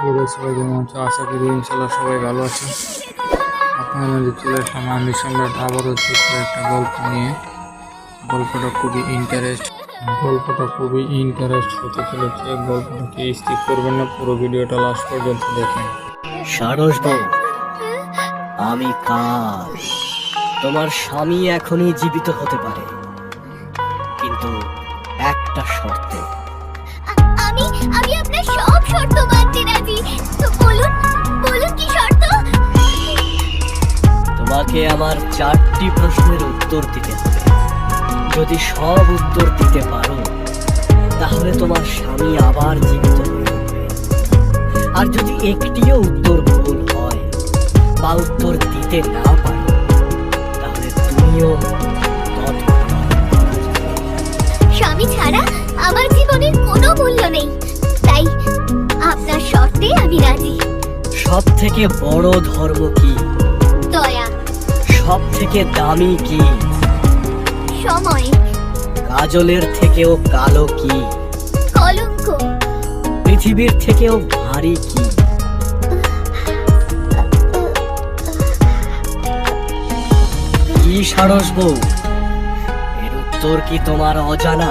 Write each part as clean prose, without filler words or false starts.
Hello সবাই কেমন আছো? আশা করি ইনশাল্লাহ সবাই ভালো আছে। আপনার মধ্যে চলে আসলাম আমি সম্রাট আবারও ছোট্ট একটা গল্প নিয়ে। গল্পটা খুবই ইন্টারেস্ট হতে চলেছে। গল্পটাকে স্কিপ করবেন না, পুরো ভিডিওটা লাস্ট পর্যন্ত দেখেন। সারস বউ, আমি কাল তোমার স্বামী এখনই জীবিত হতে পারে, কিন্তু একটা শর্তে। আমি আমি আপনার সব শর্ত মানতে রাজি। তো বলুন বলুন কি শর্ত? তোমাকে আমার 4টি প্রশ্নের উত্তর দিতে হবে। যদি সব উত্তর দিতে পারো তাহলে তোমার স্বামী আবার জীবিত হয়ে উঠবে। আর যদি একটিও উত্তর ভুল হয় বা উত্তর দিতে না পারো তাহলে তুমিও তৎক্ষণাৎ মারা যাবে। স্বামী ছাড়া আমার জীবনের কোনো মূল্য নেই, তাই আপনার শর্তে আমি রাজি। সব থেকে বড় ধর্ম কি? দয়া। সব থেকে দামি কি? সময়। কাজলের থেকেও কালো কি? কলঙ্ক। পৃথিবীর থেকেও ভারী কি? কি সারস বউ, এর উত্তর কি তোমার অজানা?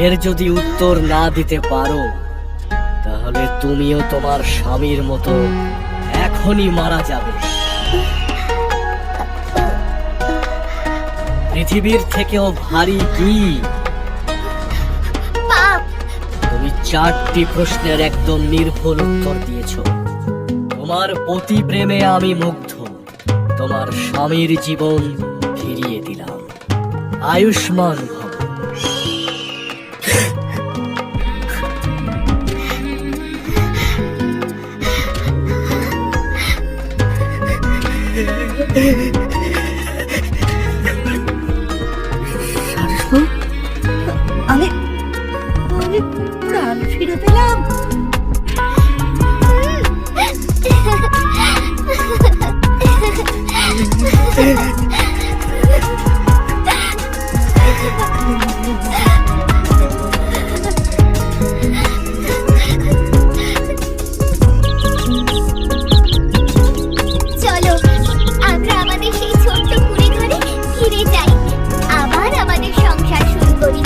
এর যদি উত্তর না দিতে পারো তাহলে তুমিও তোমার স্বামীর মতো এখনই মারা যাবে। পৃথিবীর থেকেও ভারী কি? পাপ। তুমি 4টি প্রশ্নের একদম নির্ভুল উত্তর দিয়েছো। তোমার পতি প্রেমে আমি মুগ্ধ। তোমার স্বামীর জীবন ফিরিয়ে দিলাম। আয়ুষ্মান ভব। আমি আমি প্রাণ ফিরে পেলাম। চলো আমরা আমাদের সেই ছোট্ট কুড়ে ঘরে ফিরে যাই, আবার আমাদের সংসার শুরু করি।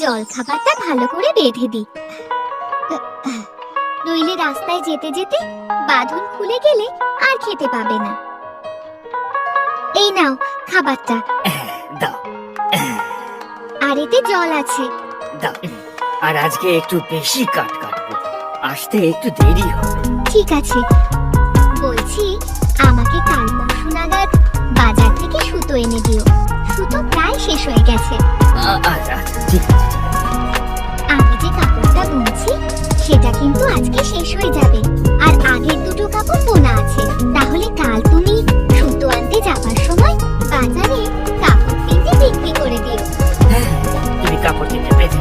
জল খাবারটা ভালো করে বেঁধে দিই, নইলে রাস্তায় যেতে যেতে বাঁধন খুলে গেলে আর খেতে পাবে না। এই নাও খাবারটা, দাও আর এতে জল আছে। দাও। আর আজকে একটু বেশি কাটবো, আসতে একটু দেরি হবে। ঠিক আছে। বলছি আমাকে কাল পরশু নাগাদ বাজার থেকে সুতো এনে দিও। সুতো প্রায় শেষ হয়ে গেছে। আচ্ছা ঠিক আছে। আমি যে কাপড়টা বুনছি সেটা কিন্তু আজকে শেষ হয়ে যাবে, আর আগের দুটো কাপড় বোনা আছে। তাহলে কাল তুমি সুতো আনতে যাবার সময় বাজারে কাপড় কিনতে বিক্রি করে দিও। হ্যাঁ, তুমি কাপড় কিনতে পেয়েছো,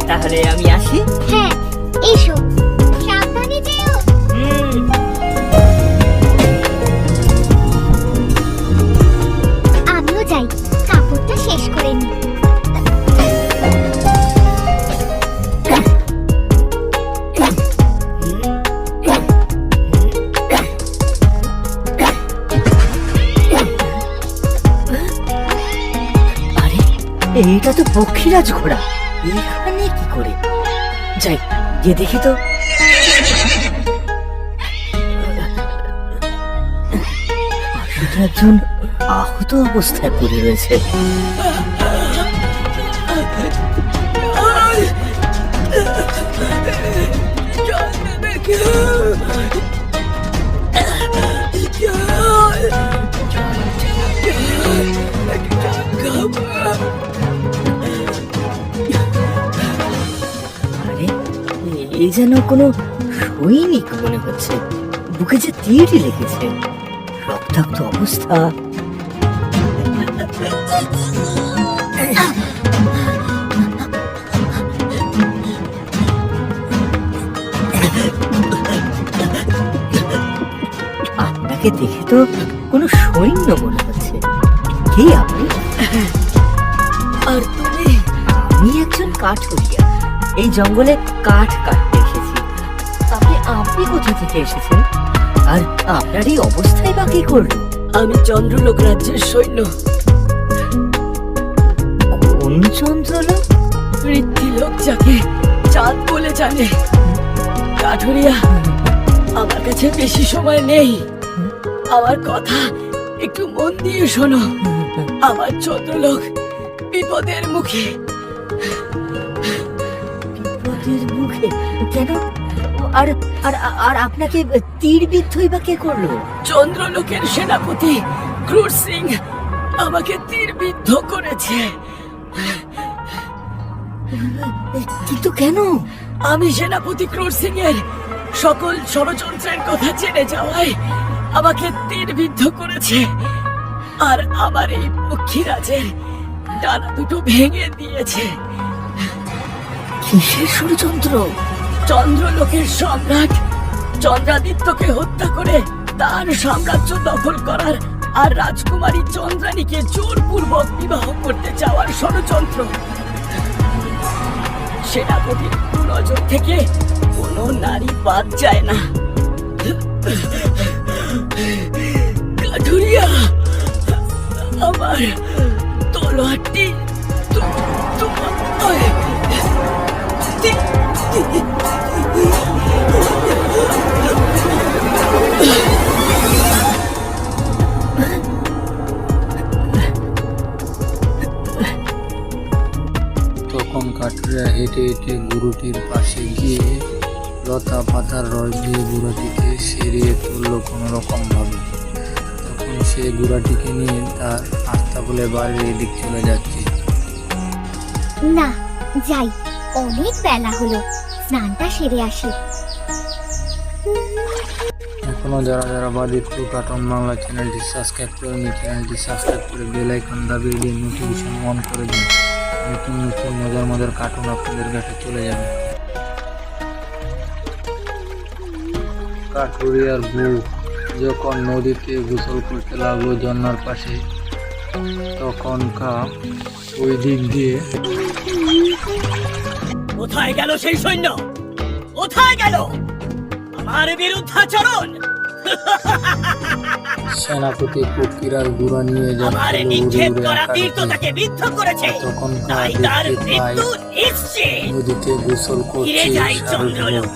তাহলে আমি আসি। হ্যাঁ এসো, সাবধানে যেও। আমিও যাই, কাপড়টা শেষ করে নিই। আরে, এইটা তো পক্ষীরাজ ঘোড়া। এখানে কি করে? যাই গিয়ে দেখি তো। পাশে একজন আহত অবস্থায় পড়ে রয়েছে। আরে, এ যেন কোনো সৈনিক মনে হচ্ছে। বুকে যে তীর লেগেছে, রক্তাক্ত অবস্থা। আপনাকে দেখে তো কোনো সৈন্য মনে হচ্ছে। কে আপনি? আর তুমি? আমি একজন কাঠুরিয়া, এই জঙ্গলে কাঠ কাটতে এসেছি। আপনি কোথা থেকে এসেছেন? আর আপনার এই অবস্থায় বা কি করলো? আমি চন্দ্রলোক রাজ্যের সৈন্য। কোন চন্দ্রলোক? পৃথ্বীলোক যাকে চাঁদ বলে জানে। কাঠুরিয়া, আমার কাছে বেশি সময় নেই। আমার কথা একটু মন দিয়ে শোনো। আমার চন্দ্রলোক বিপদের মুখে। বিপদের মুখে? কেন? আর আর আর আপনাকে তীর বিদ্ধই বা কে করলো? চন্দ্রলোকের সেনাপতি ক্রুর সিং আমাকে তীরবিদ্ধ করেছে। কিন্তু কেন? আমি সেনাপতি ক্রুর সিং এর সকল ষড়যন্ত্রের কথা জেনে যাওয়ায় আমাকে তীরবিদ্ধ করেছে। আর আমার এই পক্ষীরাজের ডানা দুটো ভেঙে দিয়েছে। কিসের ষড়যন্ত্র? চন্দ্রলোকের সম্রাট চন্দ্রাদিত্যকে হত্যা করে তার সাম্রাজ্য দখল করার আর রাজকুমারী চন্দ্রানীকে জোরপূর্বক বিবাহ করতে চাওয়ার ষড়যন্ত্র। সেনাপতির নজর থেকে কোনো নারী বাদ যায় না। কাঠুরিয়া, আমার তলোয়ারটি তখন কাঠুরিয়া হেঁটে হেঁটে গুরুটির পাশে গিয়ে লতা পাতার রস দিয়ে গুড়াটিকে সেরিয়ে তুললো কোনো রকম ভাবে। তখন সে গুড়াটিকে নিয়ে তার আস্তাবলে বাড়ির এদিক চলে যাচ্ছে। না, যাই, অনেক বেলা হলো, স্নানটা সেরে আসি। এখনো যারা যারা বাদিত্র কার্টুন বাংলা চ্যানেলটি সাবস্ক্রাইব করেনি, চ্যানেলটি সাবস্ক্রাইব করে বেল আইকন দাবিয়ে দিয়ে নোটিফিকেশন অন করে দিন। নতুন নতুন মজার মজার কার্টুন আপনাদের কাছে চলে যাবে। কাঠুরিয়ার বউ যখন নদীতে গোসল করতে লাগলো ঝর্ণার পাশে, তখন ওই দিক দিয়ে কোথায় গেল সেই সৈন্য? কোথায় গেল আমার বিরুদ্ধাচরণ? সেনাপতি পক্ষীরাজ গুড়া নিয়ে আমার নিক্ষেপ করা তীর তো তাকে বিদ্ধ করেছে। তখন তাই তার দেখতে পায় মৃত্যু নিশ্চিত। নদীতে গোসল করছে ফিরে যাই শাহরুখ। চন্দ্রলোক।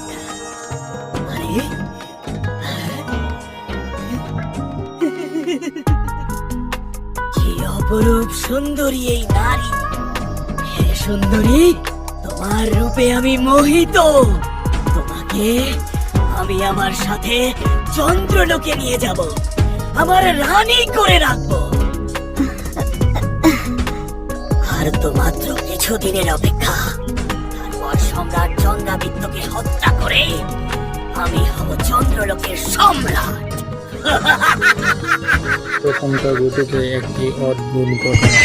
আরে, কি অপরূপ সুন্দরী এই নারী! হে সুন্দরী, তোমার রূপে আমি মোহিত। তোমাকে আমি আমার সাথে চন্দ্রলোকে নিয়ে যাব, আমার রানী করে রাখবো। আর তো মাত্র কিছুদিনের অপেক্ষা, তারপর সম্রাট চন্দ্রাদিত্যকে হত্যা করে আমি হব চন্দ্রলোকের সম্রাট। তখনকার ঘটেছে একটি অদ্ভুত ঘটনা।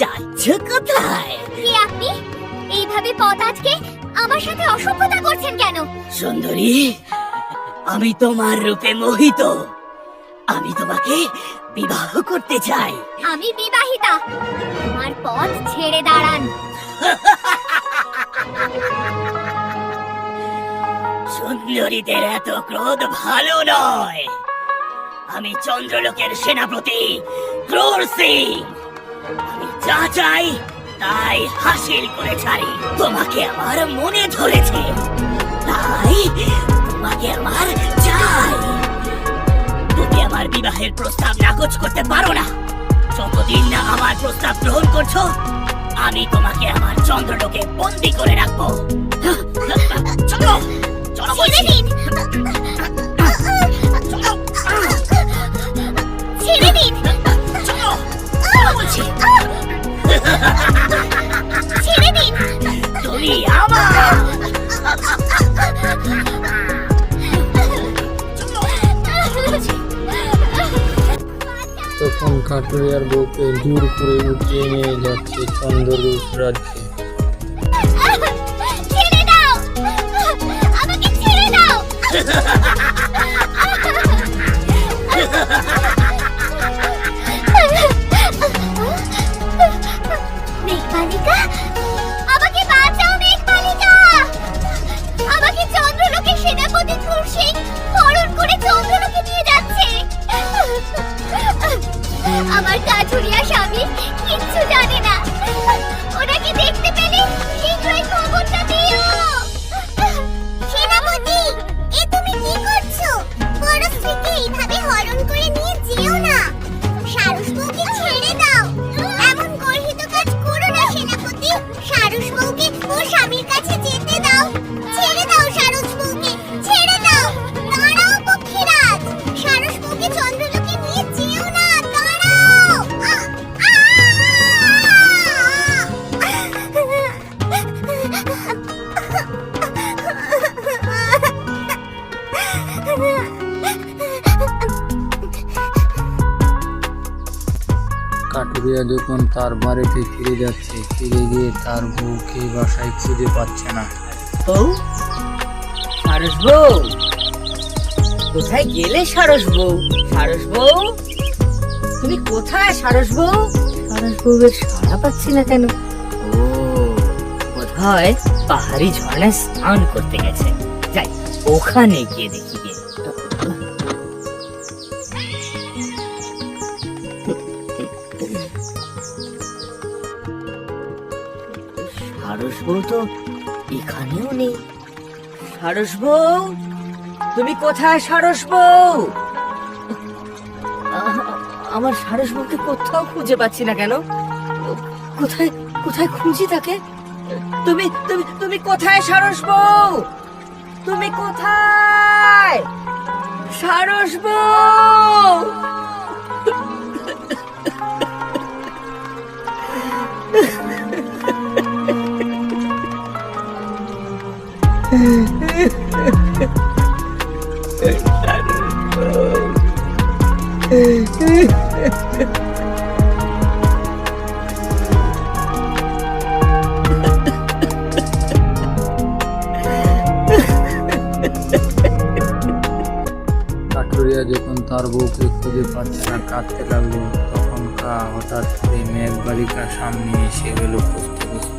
যাচ্ছ কোথায়? কে আপনি? এইভাবে পথ আজকে আমার সাথে অসভ্যতা করছেন কেন? সুন্দরী, আমি তোমার রূপে মোহিত। আমি তোমাকে বিবাহ করতে চাই। আমি বিবাহিতা, আমার পথ ছেড়ে দাঁড়ান। সুন্দরীদের এত ক্রোধ ভালো নয়। আমি চন্দ্রলোকের সেনাপতি ক্রুর সিং। আমি যা চাই তাই হাসিল করে ছাড়ি। তোমাকে আমার মনে ধরেছে, তাই তোমাকে আমার চাই। তুমি আমার বিবাহের প্রস্তাব নাকচ করতে পারো না। যতদিন না আমার প্রস্তাব গ্রহণ করছো, আমি তোমাকে আমার চন্দ্রলোকে বন্দী করে রাখবো। চলো চলো বলছি। চলো ছেড়ে দিন, চলো চলো বলছি। ছেড়ে দিন। তুমি আমার কাঠুরিয়ার বউকে জোর করে উঠিয়ে নিয়ে যাচ্ছে চন্দ্ররূপ রাজ্যে। ছেড়ে দাও, আমাকে ছেড়ে দাও। মেঘবালিকা, আমাকে বাঁচাও মেঘবালিকা। আমাকে চন্দ্রলোকের সেনাপতি ক্রূর সিং হরণ করে চন্দ্রলোকে নিয়ে যাচ্ছে। আমার কাঠুরিয়া স্বামী কিচ্ছু জানে না। ওনাকে দেখতে পেলে শীঘ্রই খবরটা দিও। সেনাপতি, এ তুমি কি করছো? বড় স্ত্রীকে এইভাবে হরণ করে নিয়ে যেও না। সারস বউকে ছেড়ে দাও। এমন গর্হিত কাজ করো না সেনাপতি। সারস বউকে ওর স্বামীর কাছে যেতে দাও। ছেড়ে দাও সারস বউকে, ছেড়ে দাও। দাঁড়াও পক্ষীরাজ, সারস বউকে চন্দ্রলোকে নিয়ে যেও না। দাঁড়াও। কাঠুরিয়া যখন তার বাড়িতে ফিরে যাচ্ছে, ফিরে গিয়ে তার বউকে বাসায় খুঁজে পাচ্ছে না। বউ, সারস বউ, কোথায় গেলে সারস বউ? সারস বউ, তুমি কোথায় সারস বউ? সারস বউয়ের সাড়া পাচ্ছি না কেন? ও, বোধহয় পাহাড়ি ঝর্ণায় স্নান করতে গেছে। যাই, ওখানে গিয়ে দেখি গে। সারস বউ তো এখানেও নেই। সারস বউ, তুমি কোথায় সারস বউ? আমার সারস বউকে কোথাও খুঁজে পাচ্ছি না কেন? কোথায় কোথায় খুঁজি তাকে? তুমি তুমি তুমি কোথায় সারস বউ? তুমি কোথায় সারস বউ? কাঠুরিয়া যখন তার বউকে খুঁজে পাচ্ছে না, কাঁদতে লাগলো, তখন হঠাৎ করে মেঘবালিকা সামনে এসে গেল খুঁজতে খুঁজতে।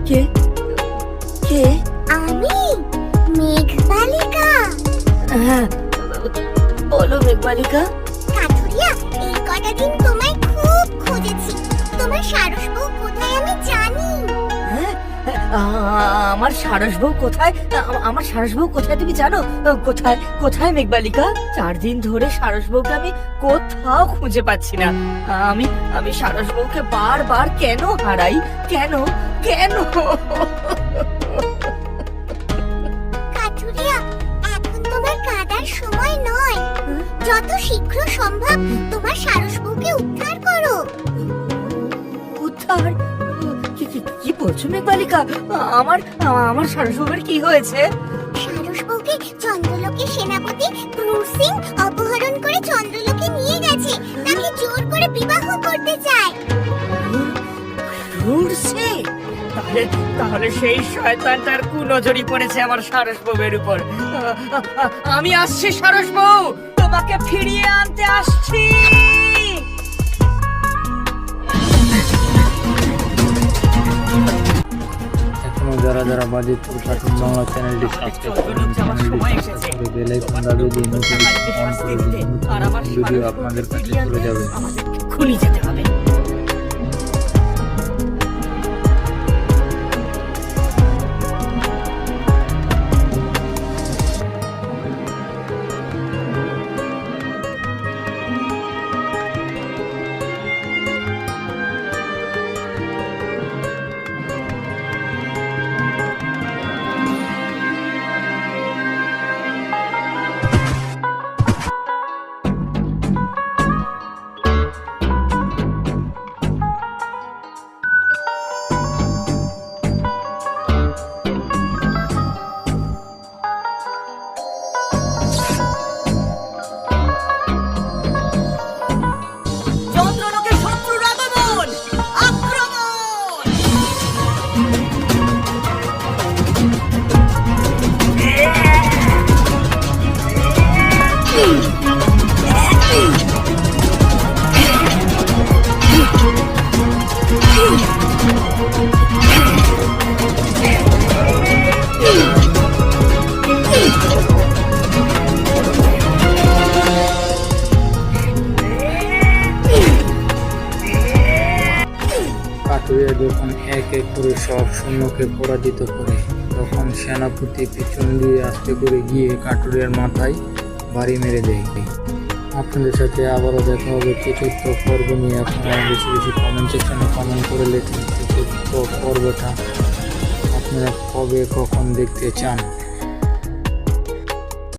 কে কে? আমি মেঘবালিকা। হ্যাঁ, বলো মেঘবালিকা। কাঠুরিয়া, এই কটা দিন তোমায় খুব খুঁজেছি। তোমার সারস বউ কোথায় আমি জানি। হ্যাঁ, আমার সারস বউ কোথায়? আমার সারস বউ কোথায় তুমি জানো? কোথায় কোথায় মেঘবালিকা? 4 দিন ধরে সারস বউকে আমি কোথাও খুঁজে পাচ্ছি না। আমি আমি সারস বউকে বারবার কেন হারাই? কেন কেন? কাঠুরিয়া, এখন তোমার কাঁদার সময় নয়। যত শীঘ্র সম্ভব তোমার সারস বউকে উদ্ধার করো। উদ্ধার? কি বলছো মেঘবালিকা? আমার আমার সারস বউয়ের কি হয়েছে? সারস বউকে চন্দ্রলোকের সেনাপতি ক্রূর সিং অপহরণ করে চন্দ্রলোকে নিয়ে গেছে। তাকে জোর করে বিবাহ করতে চায়। ক্রূর সিং? তাহলে সেই শয়তানটার কুনজরি পড়েছে আমার সারস বউয়ের উপর। আমি আসছি সারস বউ, তোমাকে ফিরিয়ে আনতে আসছি। এখনো যারা যারা বাজিতপুর কার্টুন বাংলা চ্যানেলটি সাবস্ক্রাইব করুন, বেল আইকন দাবিয়ে নোটিফিকেশন অন করে দিন। নতুন ভিডিও আপনাদের কাছে চলে যাবে। খুলি যেতে হবে। সব সৈন্যকে পরাজিত করে। তখন সেনাপতি পিছন দিয়ে আস্তে করে গিয়ে কাঠুরিয়ার মাথায় বাড়ি মেরে দেয়। আপনাদের সাথে আবারও দেখা হবে চতুর্থ পর্ব নিয়ে। আপনারা বেশি বেশি কমেন্ট সেকশনে কমেন্ট করে লেখেন চতুর্থ পর্বটা আপনারা কবে কখন দেখতে চান।